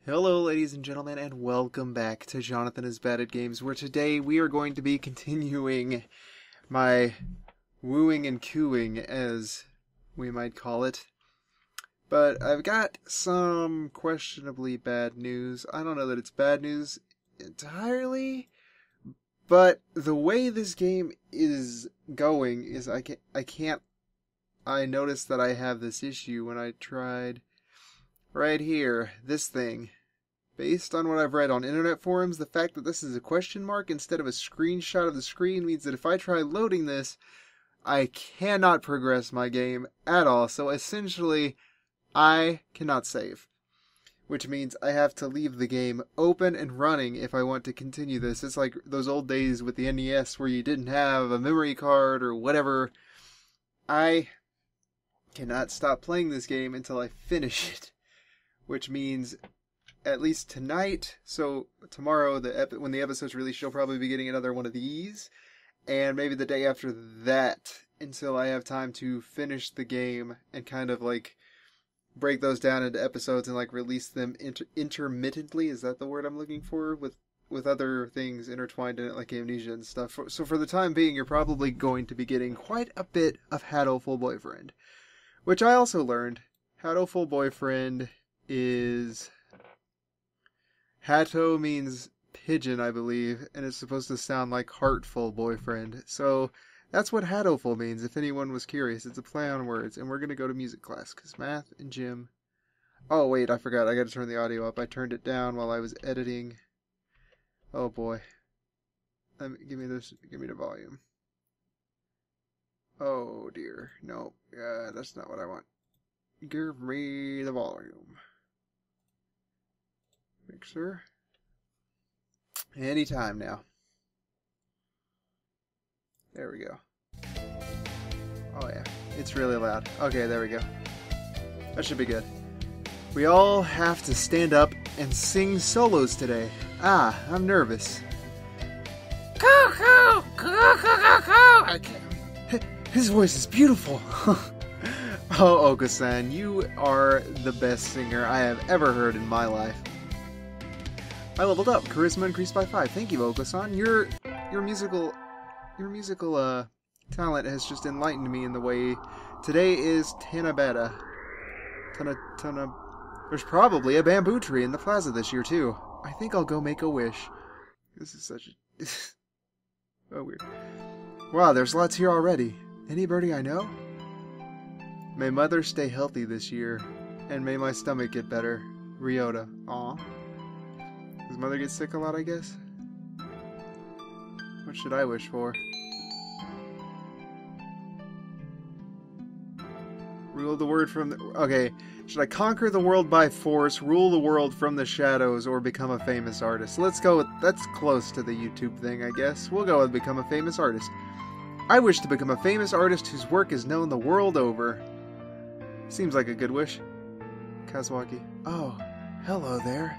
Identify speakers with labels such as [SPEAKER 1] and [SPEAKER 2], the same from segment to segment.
[SPEAKER 1] Hello ladies and gentlemen, and welcome back to JonathanIsBadAtGames, where today we are going to be continuing my wooing and cooing, as we might call it. But I've got some questionably bad news. I don't know that it's bad news entirely, but the way this game is going is I noticed that I have this issue when I tried right here, this thing. Based on what I've read on internet forums, the fact that this is a question mark instead of a screenshot of the screen means that if I try loading this, I cannot progress my game at all. So essentially, I cannot save. Which means I have to leave the game open and running if I want to continue this. It's like those old days with the NES where you didn't have a memory card or whatever. I cannot stop playing this game until I finish it. Which means, at least tonight, so tomorrow, when the episode's released, you'll probably be getting another one of these, and maybe the day after that, until I have time to finish the game and kind of like break those down into episodes and like release them intermittently. Is that the word I'm looking for? With other things intertwined in it, like Amnesia and stuff. So for the time being, you're probably going to be getting quite a bit of Hatoful Boyfriend, which I also learned. Hatoful Boyfriend is... Hato means pigeon, I believe, and it's supposed to sound like heartful boyfriend. So that's what Hatoful means, if anyone was curious. It's a play on words, and we're going to go to music class, because math and gym... Oh, wait, I forgot. I got to turn the audio up. I turned it down while I was editing. Oh, boy. Give me the volume. Oh, dear. No, that's not what I want. Give me the volume. Mixer. Anytime now. There we go. Oh yeah, it's really loud. Okay, there we go. That should be good. We all have to stand up and sing solos today. Ah, I'm nervous. I can't. His voice is beautiful. Oh, Oka-san, you are the best singer I have ever heard in my life. I leveled up. Charisma increased by 5. Thank you, Oka-san. Your musical talent has just enlightened me in the way. Today is Tanabata. There's probably a bamboo tree in the plaza this year too. I think I'll go make a wish. This is such a oh weird. Wow, there's lots here already. Anybody I know? May mother stay healthy this year, and may my stomach get better. Ryouta. Aw. Does mother get sick a lot, I guess? What should I wish for? Rule the world from the... Okay. Should I conquer the world by force, rule the world from the shadows, or become a famous artist? Let's go with... That's close to the YouTube thing, I guess. We'll go with become a famous artist. I wish to become a famous artist whose work is known the world over. Seems like a good wish. Kazuaki. Oh, hello there.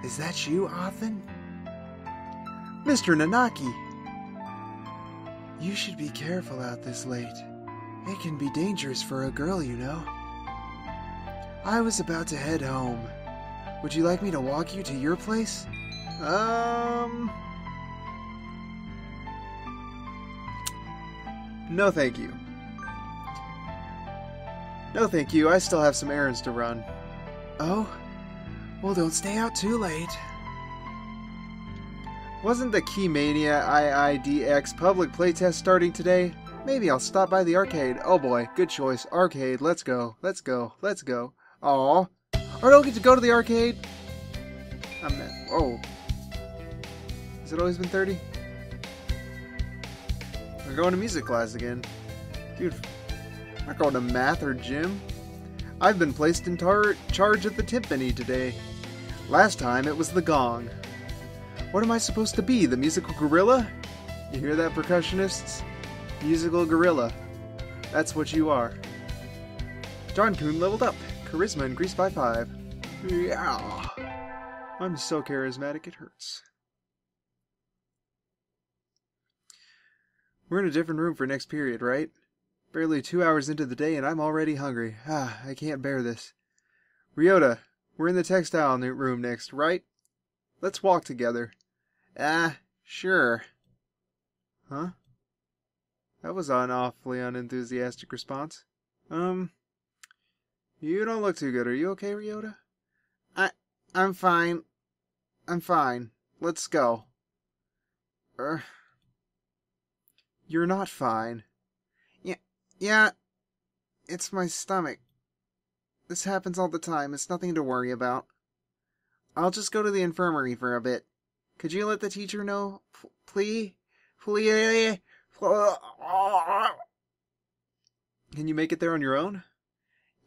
[SPEAKER 1] Is that you, Othen? Mr. Nanaki! You should be careful out this late. It can be dangerous for a girl, you know. I was about to head home. Would you like me to walk you to your place? No thank you. No thank you, I still have some errands to run. Oh? Well, don't stay out too late. Wasn't the Keymania IIDX public playtest starting today? Maybe I'll stop by the arcade. Oh boy, good choice. Arcade, let's go. Let's go. Let's go. Aw. I don't get to go to the arcade? I'm not. Oh. Has it always been 30? We're going to music class again. Dude, I'm not going to math or gym. I've been placed in charge of the timpani today. Last time it was the gong. What am I supposed to be, the musical gorilla? You hear that, percussionists? Musical gorilla. That's what you are. John Kuhn leveled up. Charisma increased by 5. Yeah. I'm so charismatic it hurts. We're in a different room for next period, right? Barely 2 hours into the day and I'm already hungry. I can't bear this. Ryouta, we're in the textile room next, right? Let's walk together. Sure. Huh? That was an awfully unenthusiastic response. You don't look too good. Are you okay, Ryouta? I'm fine. I'm fine. Let's go. You're not fine. Yeah, it's my stomach. This happens all the time. It's nothing to worry about. I'll just go to the infirmary for a bit. Could you let the teacher know? Please? Please? Can you make it there on your own?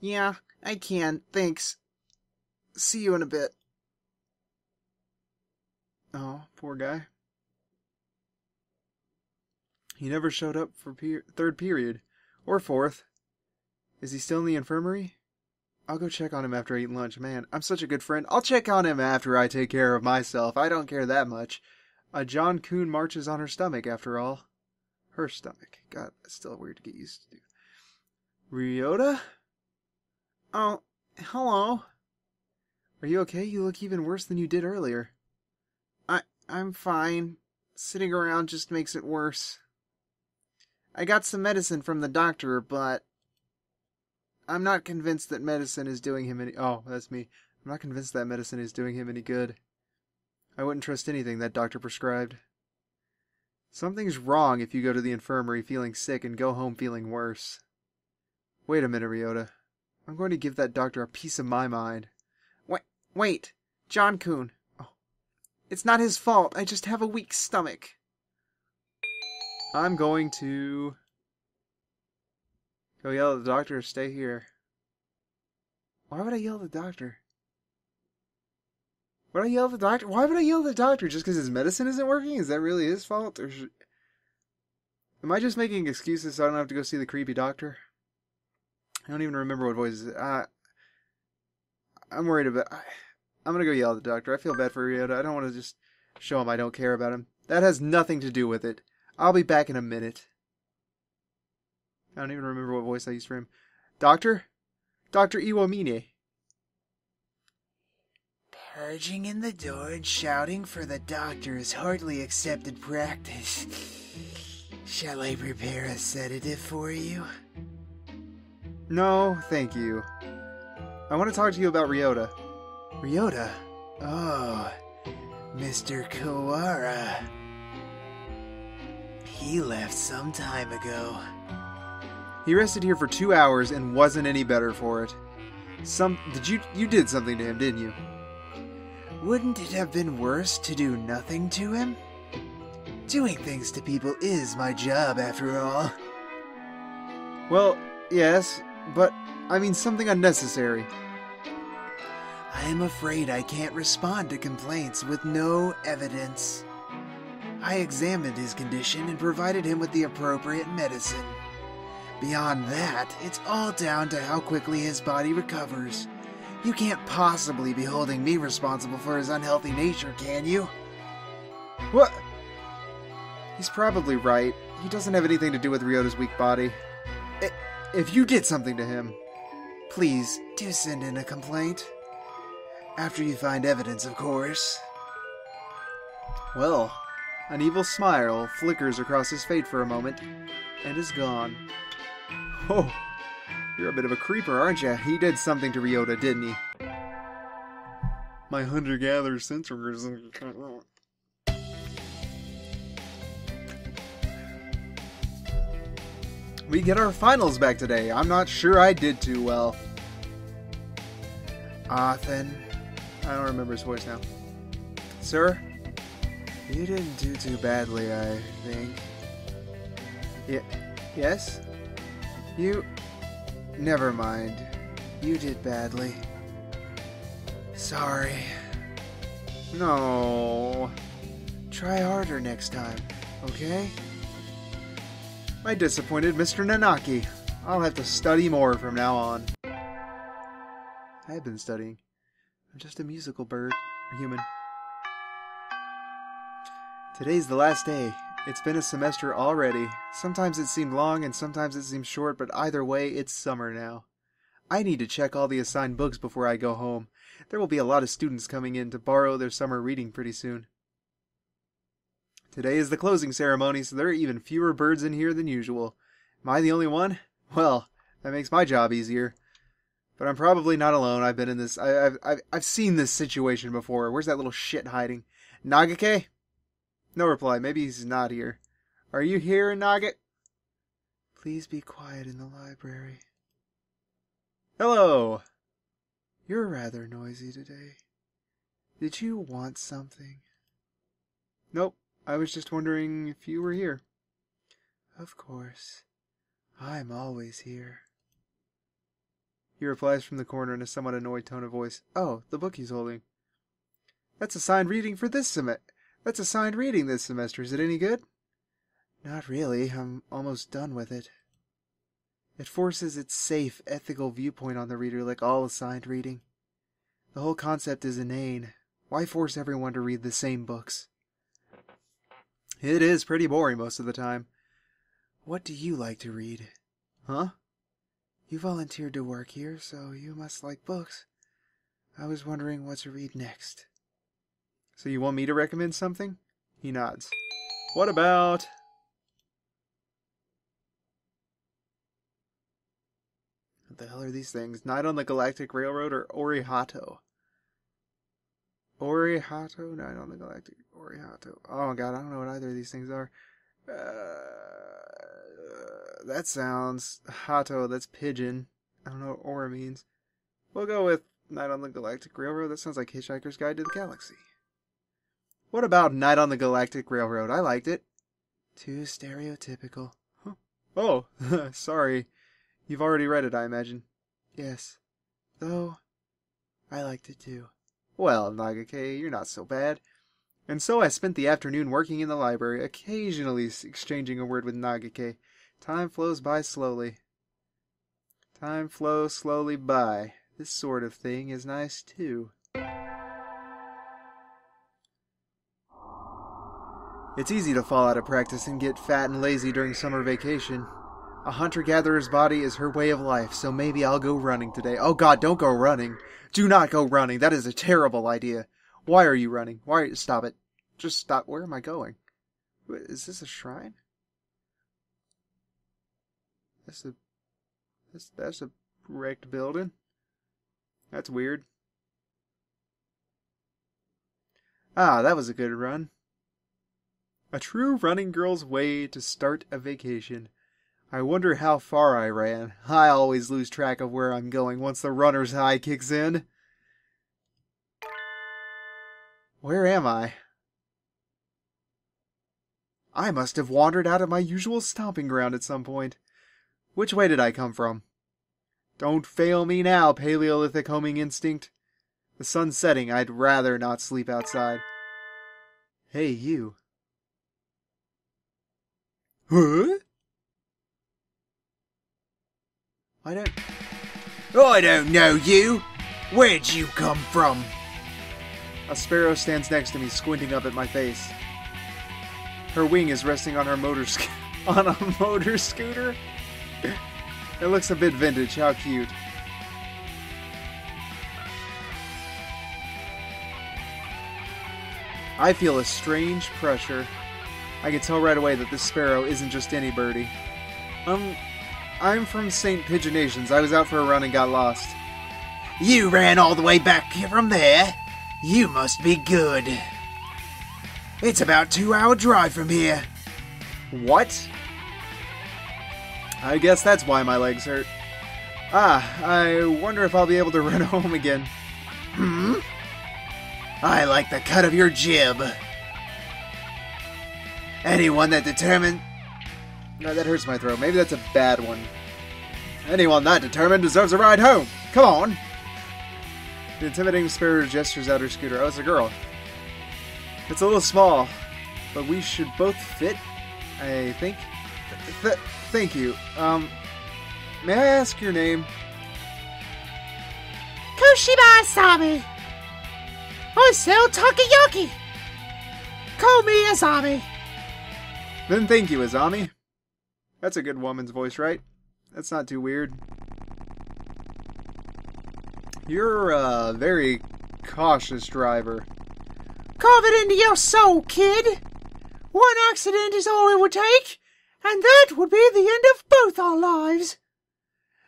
[SPEAKER 1] Yeah, I can. Thanks. See you in a bit. Oh, poor guy. He never showed up for third period. Or fourth. Is he still in the infirmary? I'll go check on him after I eat lunch. Man, I'm such a good friend. I'll check on him after I take care of myself. I don't care that much. John-kun marches on her stomach, after all. Her stomach. God, that's still weird to get used to. Ryouta? Oh, hello. Are you okay? You look even worse than you did earlier. I'm fine. Sitting around just makes it worse. I got some medicine from the doctor, but I'm not convinced that medicine is doing him any... Oh, that's me. I'm not convinced that medicine is doing him any good. I wouldn't trust anything that doctor prescribed. Something's wrong if you go to the infirmary feeling sick and go home feeling worse. Wait a minute, Ryouta. I'm going to give that doctor a piece of my mind. Wait! John-kun. Oh. It's not his fault. I just have a weak stomach. I'm going to go yell at the doctor or stay here. Why would I yell at the doctor? Would I yell at the doctor? Why would I yell at the doctor? Just because his medicine isn't working? Is that really his fault? Or am I just making excuses so I don't have to go see the creepy doctor? I don't even remember what voice it is. I'm worried about... I'm going to go yell at the doctor. I feel bad for Ryouta. I don't want to just show him I don't care about him. That has nothing to do with it. I'll be back in a minute. I don't even remember what voice I used for him. Doctor? Dr. Iwamine.
[SPEAKER 2] Purging in the door and shouting for the doctor is hardly accepted practice. Shall I prepare a sedative for you?
[SPEAKER 1] No, thank you. I want to talk to you about Ryouta.
[SPEAKER 2] Ryouta? Oh, Mr. Kawara. He left some time ago.
[SPEAKER 1] He rested here for 2 hours and wasn't any better for it. You did something to him, didn't you?
[SPEAKER 2] Wouldn't it have been worse to do nothing to him? Doing things to people is my job, after all.
[SPEAKER 1] Well, yes, but I mean something unnecessary.
[SPEAKER 2] I am afraid I can't respond to complaints with no evidence. I examined his condition and provided him with the appropriate medicine. Beyond that, it's all down to how quickly his body recovers. You can't possibly be holding me responsible for his unhealthy nature, can you?
[SPEAKER 1] What? He's probably right. He doesn't have anything to do with Ryota's weak body. If you did something to him...
[SPEAKER 2] Please, do send in a complaint. After you find evidence, of course.
[SPEAKER 1] Well, an evil smile flickers across his face for a moment, and is gone. Oh, you're a bit of a creeper, aren't you? He did something to Ryouta, didn't he? My hunter-gatherer sensors... We get our finals back today. I'm not sure I did too well.
[SPEAKER 2] Othen.
[SPEAKER 1] I don't remember his voice now.
[SPEAKER 2] Sir? You didn't do too badly, I think.
[SPEAKER 1] Yes?
[SPEAKER 2] Never mind. You did badly. Sorry.
[SPEAKER 1] No.
[SPEAKER 2] Try harder next time, okay?
[SPEAKER 1] I disappointed Mr. Nanaki. I'll have to study more from now on. I've been studying. I'm just a musical bird. Or human. Today's the last day. It's been a semester already. Sometimes it seemed long and sometimes it seemed short, but either way, it's summer now. I need to check all the assigned books before I go home. There will be a lot of students coming in to borrow their summer reading pretty soon. Today is the closing ceremony, so there are even fewer birds in here than usual. Am I the only one? Well, that makes my job easier. But I'm probably not alone. I've been in this. I've seen this situation before. Where's that little shit hiding? Nagake? No reply. Maybe he's not here. Are you here, Nagake?
[SPEAKER 2] Please be quiet in the library.
[SPEAKER 1] Hello.
[SPEAKER 2] You're rather noisy today. Did you want something?
[SPEAKER 1] Nope. I was just wondering if you were here.
[SPEAKER 2] Of course. I'm always here.
[SPEAKER 1] He replies from the corner in a somewhat annoyed tone of voice. Oh, the book he's holding. That's assigned reading for this semester. That's assigned reading this semester. Is it any good?
[SPEAKER 2] Not really. I'm almost done with it. It forces its safe, ethical viewpoint on the reader like all assigned reading. The whole concept is inane. Why force everyone to read the same books?
[SPEAKER 1] It is pretty boring most of the time.
[SPEAKER 2] What do you like to read?
[SPEAKER 1] Huh?
[SPEAKER 2] You volunteered to work here, so you must like books. I was wondering what to read next.
[SPEAKER 1] So you want me to recommend something? He nods. What about... What the hell are these things? Night on the Galactic Railroad or Orihato? Orihato? Night on the Galactic... Orihato. Oh my god, I don't know what either of these things are. That sounds... Hato, that's pigeon. I don't know what Ora means. We'll go with Night on the Galactic Railroad. That sounds like Hitchhiker's Guide to the Galaxy. What about Night on the Galactic Railroad? I liked it.
[SPEAKER 2] Too stereotypical.
[SPEAKER 1] Huh. Oh, sorry. You've already read it, I imagine.
[SPEAKER 2] Yes. Though, I liked it too.
[SPEAKER 1] Well, Nagake, you're not so bad. And so I spent the afternoon working in the library, occasionally exchanging a word with Nagake. Time flows by slowly. Time flows slowly by. This sort of thing is nice too. It's easy to fall out of practice and get fat and lazy during summer vacation. A hunter-gatherer's body is her way of life, so maybe I'll go running today. Oh god, don't go running. Do not go running. That is a terrible idea. Why are you running? Why? Stop it. Just stop. Where am I going? Is this a shrine? That's a wrecked building. That's weird. Ah, that was a good run. A true running girl's way to start a vacation. I wonder how far I ran. I always lose track of where I'm going once the runner's high kicks in. Where am I? I must have wandered out of my usual stomping ground at some point. Which way did I come from? Don't fail me now, Paleolithic homing instinct. The sun's setting. I'd rather not sleep outside. Hey, you. Huh? I don't know you. Where'd you come from? A sparrow stands next to me, squinting up at my face. Her wing is resting on her on a motor scooter. It looks a bit vintage. How cute. I feel a strange pressure. I can tell right away that this sparrow isn't just any birdie. I'm from St. Pigeon Nations. I was out for a run and got lost.
[SPEAKER 2] You ran all the way back from there? You must be good. It's about a 2-hour drive from here.
[SPEAKER 1] What? I guess that's why my legs hurt. I wonder if I'll be able to run home again.
[SPEAKER 2] I like the cut of your jib. Anyone that determined...
[SPEAKER 1] No, that hurts my throat. Maybe that's a bad one. Anyone that determined deserves a ride home. Come on. The intimidating sparrow gestures out her scooter. Oh, it's a girl. It's a little small, but we should both fit, I think. Thank you. May I ask your name?
[SPEAKER 3] Kushiba Asami. I sell takoyaki. Call me Asami.
[SPEAKER 1] Then thank you, Azami. That's a good woman's voice, right? That's not too weird. You're a very cautious driver.
[SPEAKER 3] Carve it into your soul, kid. One accident is all it would take, and that would be the end of both our lives.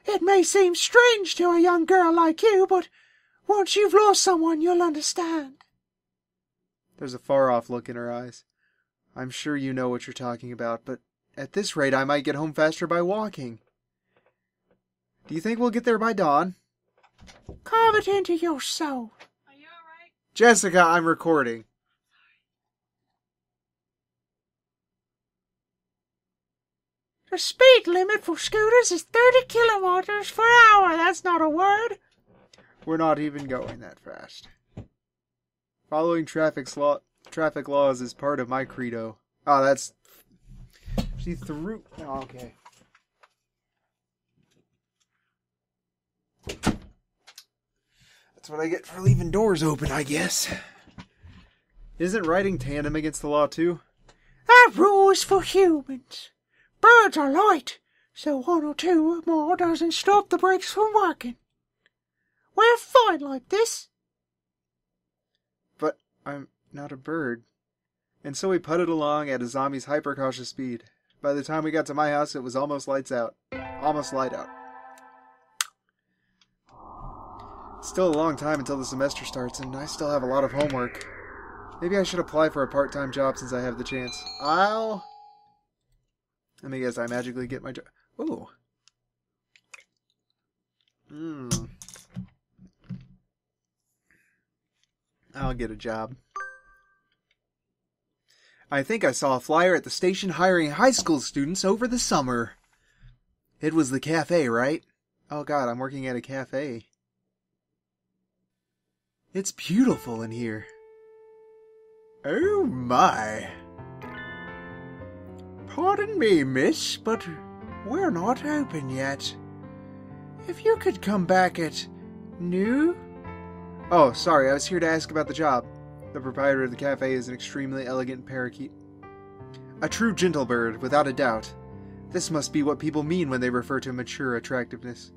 [SPEAKER 3] It may seem strange to a young girl like you, but once you've lost someone, you'll understand.
[SPEAKER 1] There's a far-off look in her eyes. I'm sure you know what you're talking about, but at this rate I might get home faster by walking. Do you think we'll get there by dawn?
[SPEAKER 3] Carve it into your soul.
[SPEAKER 4] Are you alright?
[SPEAKER 1] Jessica, I'm recording.
[SPEAKER 3] The speed limit for scooters is 30 kilometers per hour. That's not a word.
[SPEAKER 1] We're not even going that fast. Following traffic laws is part of my credo. Oh, that's... She threw... Oh, okay. That's what I get for leaving doors open, I guess. Isn't riding tandem against the law, too?
[SPEAKER 3] That rule is for humans. Birds are light, so one or two more doesn't stop the brakes from working. We're fine like this.
[SPEAKER 1] But I'm not a bird. And so we putted along at Azami's hyper-cautious speed. By the time we got to my house, it was almost lights out. Almost light out. Still a long time until the semester starts, and I still have a lot of homework. Maybe I should apply for a part-time job since I have the chance. Let me guess, I magically get my job. Ooh. I'll get a job. I think I saw a flyer at the station hiring high school students over the summer. It was the cafe, right? Oh god, I'm working at a cafe. It's beautiful in here. Oh my.
[SPEAKER 2] Pardon me, miss, but we're not open yet. If you could come back at noon?
[SPEAKER 1] Oh, sorry, I was here to ask about the job. The proprietor of the cafe is an extremely elegant parakeet. A true gentle bird, without a doubt. This must be what people mean when they refer to mature attractiveness.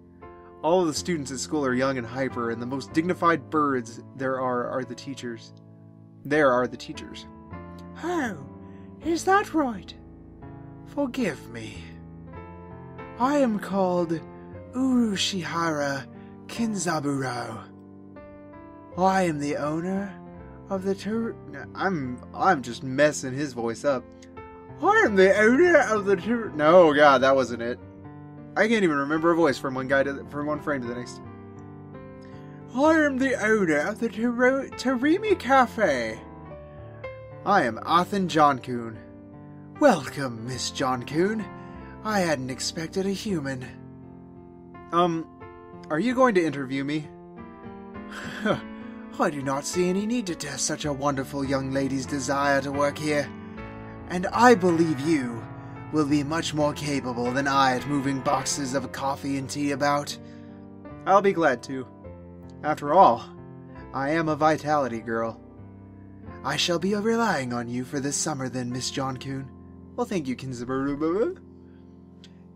[SPEAKER 1] All of the students at school are young and hyper, and the most dignified birds there are the teachers. There are the teachers.
[SPEAKER 3] Oh, is that right?
[SPEAKER 2] Forgive me. I am called Urushihara Kinzaburo. I am the owner of the
[SPEAKER 1] I'm just messing his voice up. I am the owner of the No, God, that wasn't it. I can't even remember a voice from one frame to the next.
[SPEAKER 2] I am the owner of the Terimi Cafe.
[SPEAKER 1] I am Athen Jonkun.
[SPEAKER 2] Welcome, Miss Jonkun. I hadn't expected a human.
[SPEAKER 1] Are you going to interview me?
[SPEAKER 2] I do not see any need to test such a wonderful young lady's desire to work here. And I believe you will be much more capable than I at moving boxes of coffee and tea about.
[SPEAKER 1] I'll be glad to. After all, I am a vitality girl.
[SPEAKER 2] I shall be relying on you for this summer then, Miss Jonkun.
[SPEAKER 1] Well, thank you, Kinzabaru.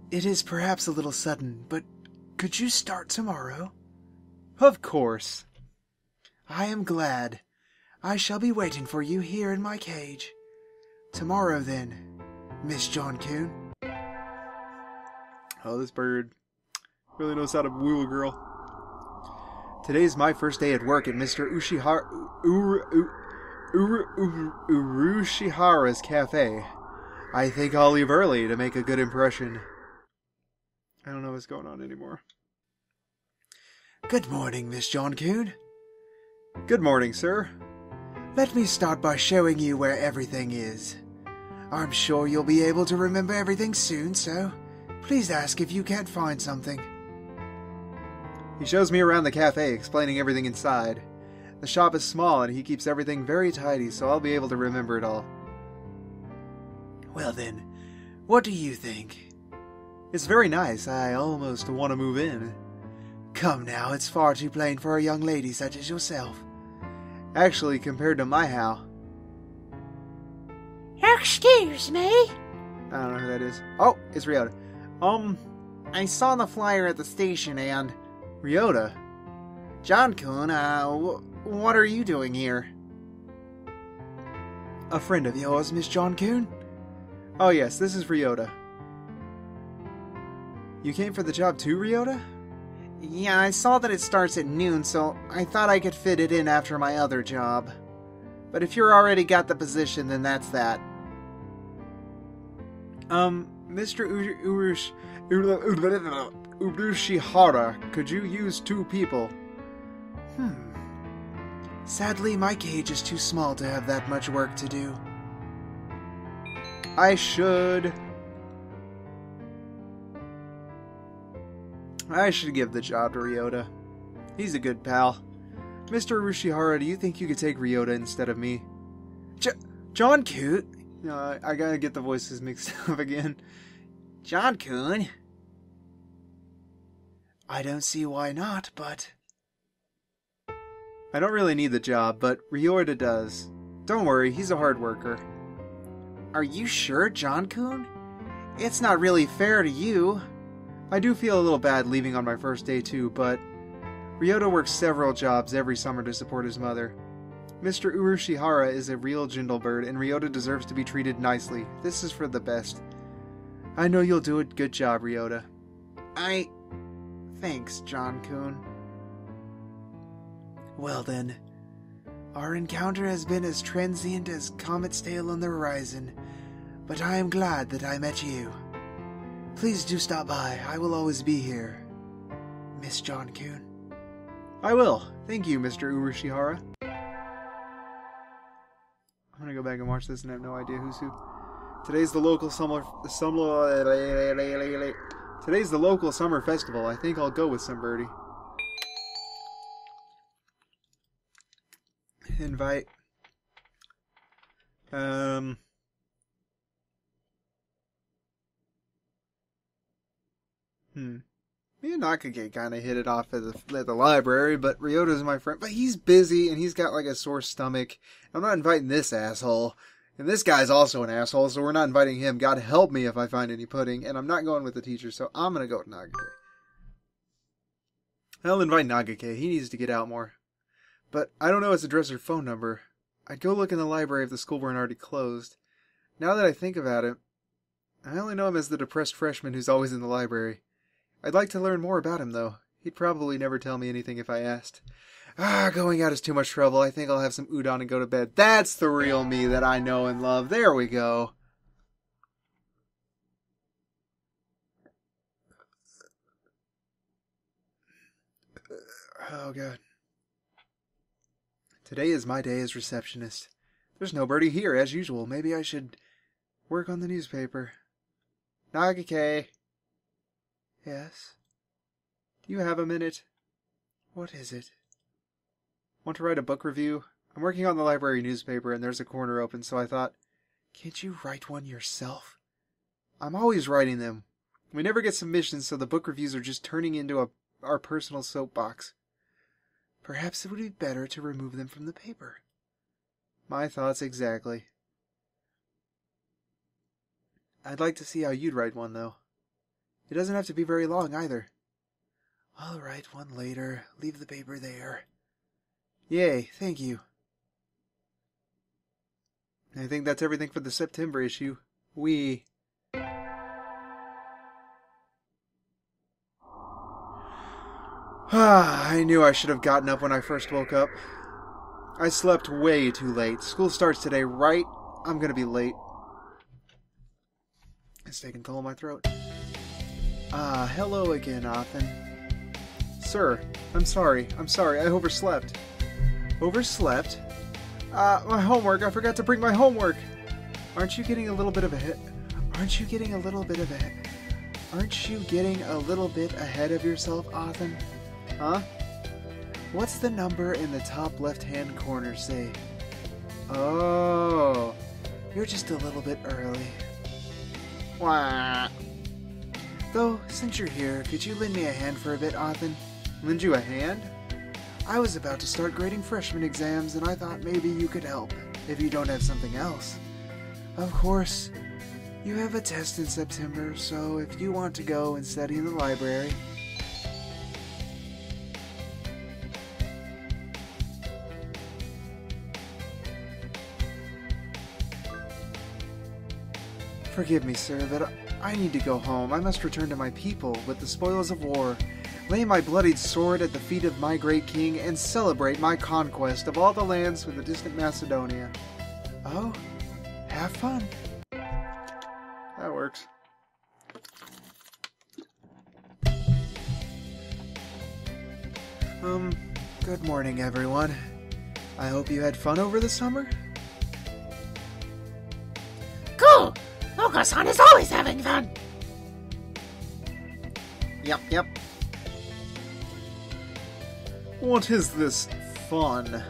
[SPEAKER 2] It is perhaps a little sudden, but could you start tomorrow?
[SPEAKER 1] Of course.
[SPEAKER 2] I am glad. I shall be waiting for you here in my cage. Tomorrow then, Miss Jonkun.
[SPEAKER 1] Oh, this bird really knows how to woo a girl. Today's my first day at work at Mr. Urushihara's cafe. I think I'll leave early to make a good impression. I don't know what's going on anymore.
[SPEAKER 2] Good morning, Miss Jonkun.
[SPEAKER 1] Good morning, sir.
[SPEAKER 2] Let me start by showing you where everything is. I'm sure you'll be able to remember everything soon, so please ask if you can't find something.
[SPEAKER 1] He shows me around the cafe, explaining everything inside. The shop is small and he keeps everything very tidy, so I'll be able to remember it all.
[SPEAKER 2] Well then, what do you think?
[SPEAKER 1] It's very nice. I almost want to move in.
[SPEAKER 2] Come now, it's far too plain for a young lady such as yourself.
[SPEAKER 1] Actually, compared to my house.
[SPEAKER 3] Excuse me.
[SPEAKER 1] I don't know who that is. Oh, it's Ryouta. I saw the flyer at the station and... Ryouta?
[SPEAKER 2] John-kun, what are you doing here? A friend of yours, Miss John-kun?
[SPEAKER 1] Oh yes, this is Ryouta. You came for the job too, Ryouta?
[SPEAKER 2] Yeah, I saw that it starts at noon, so I thought I could fit it in after my other job. But if you're already got the position, then that's that.
[SPEAKER 1] Mr. Urushihara, could you use 2 people?
[SPEAKER 2] Sadly, my cage is too small to have that much work to do.
[SPEAKER 1] I should give the job to Ryouta. He's a good pal. Mr. Urushihara, do you think you could take Ryouta instead of me?
[SPEAKER 2] John-kun?
[SPEAKER 1] No, I gotta get the voices mixed up again.
[SPEAKER 2] John-kun? I don't see why not, but...
[SPEAKER 1] I don't really need the job, but Ryouta does. Don't worry, he's a hard worker.
[SPEAKER 2] Are you sure, John-kun? It's not really fair to you.
[SPEAKER 1] I do feel a little bad leaving on my first day too, but Ryouta works several jobs every summer to support his mother. Mr. Urushihara is a real Jindalbird, and Ryouta deserves to be treated nicely. This is for the best. I know you'll do a good job, Ryouta.
[SPEAKER 2] Thanks, John-kun. Well then, our encounter has been as transient as comet's tail on the horizon, but I am glad that I met you. Please do stop by. I will always be here, Miss John-kun.
[SPEAKER 1] I will. Thank you, Mr. Urushihara. I'm gonna go back and watch this and have no idea who's who. Today's the local summer festival. I think I'll go with somebody. Invite. Me and Nakaki kind of hit it off at the library, but Ryota's my friend. But he's busy, and he's got like a sore stomach. I'm not inviting this asshole. And this guy's also an asshole, so we're not inviting him. God help me if I find any pudding. And I'm not going with the teacher, so I'm going to go with Nagake. I'll invite Nagake. He needs to get out more. But I don't know his address or phone number. I'd go look in the library if the school weren't already closed. Now that I think about it, I only know him as the depressed freshman who's always in the library. I'd like to learn more about him, though. He'd probably never tell me anything if I asked. Going out is too much trouble. I think I'll have some udon and go to bed. That's the real me that I know and love. There we go. Oh, God. Today is my day as receptionist. There's nobody here, as usual. Maybe I should work on the newspaper. Nagake. Yes? Do you have a minute? What is it? Want to write a book review? I'm working on the library newspaper and there's a corner open, so I thought, can't you write one yourself? I'm always writing them. We never get submissions, so the book reviews are just turning into our personal soapbox. Perhaps it would be better to remove them from the paper. My thoughts exactly. I'd like to see how you'd write one, though. It doesn't have to be very long, either. I'll write one later. Leave the paper there. Yay, thank you. I think that's everything for the September issue. I knew I should have gotten up when I first woke up. I slept way too late. School starts today, right? I'm gonna be late. It's taking toll on my throat. Hello again, Othen. Sir, I'm sorry. I overslept. Overslept? My homework. I forgot to bring my homework. Aren't you getting a little bit ahead of yourself, Othen? Huh? What's the number in the top left-hand corner say? Oh, you're just a little bit early. Wah. Though, since you're here, could you lend me a hand for a bit, Othen? Lend you a hand? I was about to start grading freshman exams, and I thought maybe you could help, if you don't have something else. Of course,
[SPEAKER 2] You have a test in September, so if you want to go and study in the library... Forgive me, sir, but I need to go home. I must return to my people with the spoils of war, lay my bloodied sword at the feet of my great king, and celebrate my conquest of all the lands with the distant Macedonia. Oh, have fun.
[SPEAKER 1] That works.
[SPEAKER 2] Good morning, everyone. I hope you had fun over the summer.
[SPEAKER 3] Cool! Oka-san is always having fun!
[SPEAKER 1] Yep. What is this fun?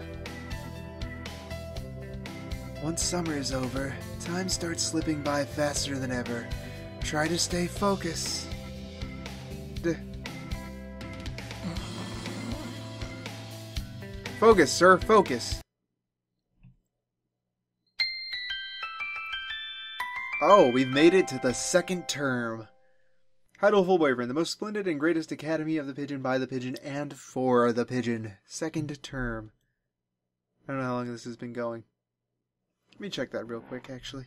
[SPEAKER 2] Once summer is over, time starts slipping by faster than ever. Try to stay focused.
[SPEAKER 1] Focus, sir, focus. Oh, we've made it to the second term. Hatoful Boyfriend, the most splendid and greatest academy of the Pigeon, by the Pigeon, and for the Pigeon. Second term. I don't know how long this has been going. Let me check that real quick, actually.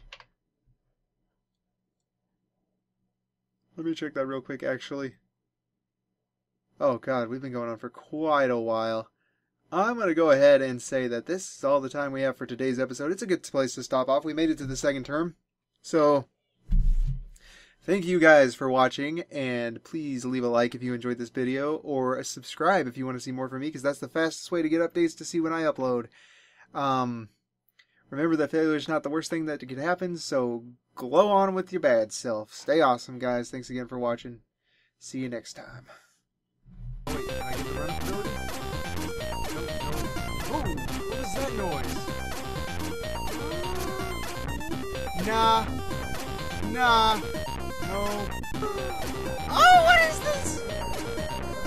[SPEAKER 1] Oh god, we've been going on for quite a while. I'm going to go ahead and say that this is all the time we have for today's episode. It's a good place to stop off. We made it to the second term. So, thank you guys for watching, and please leave a like if you enjoyed this video, or a subscribe if you want to see more from me, because that's the fastest way to get updates to see when I upload. Remember that failure is not the worst thing that could happen, so glow on with your bad self. Stay awesome, guys. Thanks again for watching. See you next time. Wait, can I get the run ability? Whoa, what is that noise? Nah, no.
[SPEAKER 3] Oh, what is this?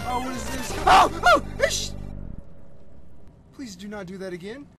[SPEAKER 1] Oh, what is this? Oh, ish! Please do not do that again.